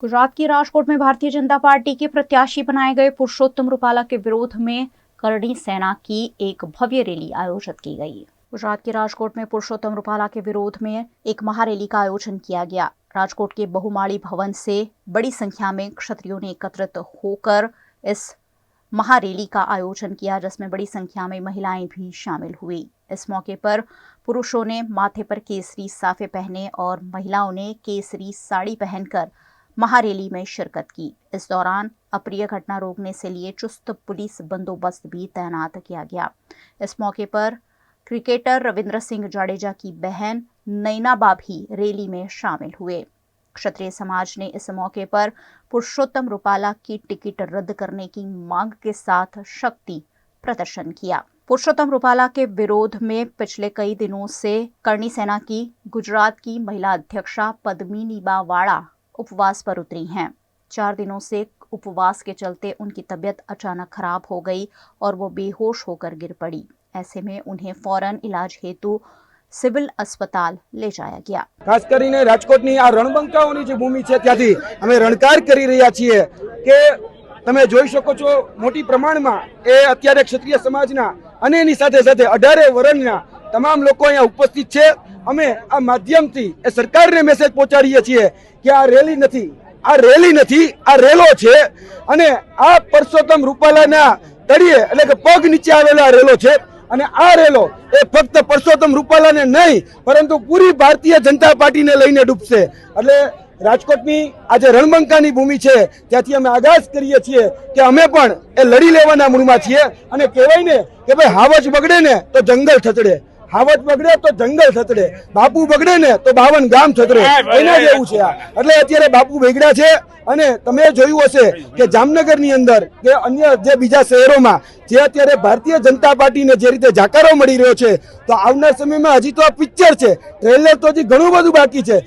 गुजरात की राजकोट में भारतीय जनता पार्टी के प्रत्याशी बनाए गए पुरुषोत्तम रूपाला के विरोध में करणी सेना की एक भव्य रैली आयोजित की गई। गुजरात के राजकोट में पुरुषोत्तम रूपाला के विरोध में एक महारैली का आयोजन किया गया। राजकोट के बहुमाड़ी भवन से बड़ी संख्या में क्षत्रियों ने एकत्रित होकर इस महारैली का आयोजन किया, जिसमें बड़ी संख्या में महिलाएं भी शामिल हुई। इस मौके पर पुरुषों ने माथे पर केसरी साफे पहने और महिलाओं ने केसरी साड़ी पहनकर महारैली में शिरकत की। इस दौरान अप्रिय घटना रोकने से लिए चुस्त पुलिस बंदोबस्त भी तैनात किया गया। इस मौके पर क्रिकेटर रविंद्र सिंह जाडेजा की बहन नैनाबा भी रैली में शामिल हुए। क्षत्रिय समाज ने इस मौके पर पुरुषोत्तम रूपाला की टिकट रद्द करने की मांग के साथ शक्ति प्रदर्शन किया। पुरुषोत्तम रूपाला के विरोध में पिछले कई दिनों से करणी सेना की गुजरात की महिला अध्यक्षा पद्मिनीबा वाड़ा उपवास पर उतरी हैं। 4 दिनों से उपवास के चलते उनकी तबीयत अचानक खराब हो गई और वो बेहोश होकर गिर पड़ी। ऐसे में उन्हें फौरन इलाज हेतु सिविल अस्पताल ले जाया गया। खास કરીને રાજકોટની આ રણબંકાઓની જે ભૂમિ છે ત્યાંથી અમે રણકાર કરી રહ્યા છીએ કે તમે જોઈ શકો છો મોટી પ્રમાણમાં એ અત્યારે ક્ષત્રિય સમાજના અને એની સાથે સાથે 18 વર્ષના તમામ લોકો અહીંયા ઉપસ્થિત છે। અમે આ માધ્યમથી એ સરકારને મેસેજ પહોંચાડીએ છીએ કે આ રેલી નથી, આ રેલી નથી, આ રેલો છે અને આ પરસોત્તમ રૂપાલાના તળિયે એટલે કે પગ નીચે આવેલો આ રેલો છે અને આ રેલો એ ફક્ત પરસોત્તમ રૂપાલાને નહીં પરંતુ પૂરી ભારતીય જનતા પાર્ટીને લઈને ડૂબશે। એટલે રાજકોટની આ જે રણબંકાની ભૂમિ છે ત્યાંથી અમે આગાજ કરીએ છીએ કે અમે પણ એ લડી લેવાના મૂડમાં છીએ અને કહેવાય ને કે ભાઈ હાવજ બગડે ને તો જંગલ થતડે, હાવજ બગડે તો જંગલ થતડે, બાપુ બગડે ને તો 52 ગામ થતડે, એના જેવું છે આ। એટલે અત્યારે બાપુ બગડ્યા છે અને તમે જોયું હશે કે જામનગરની અંદર કે અન્ય જે બીજા શહેરોમાં જે અત્યારે ભારતીય જનતા પાર્ટીને જે રીતે જાકારો મળી રહ્યો છે, તો આવનાર સમયમાં હજી તો આ પિક્ચર છે, ટ્રેલર તો હજી ઘણું બધું બાકી છે।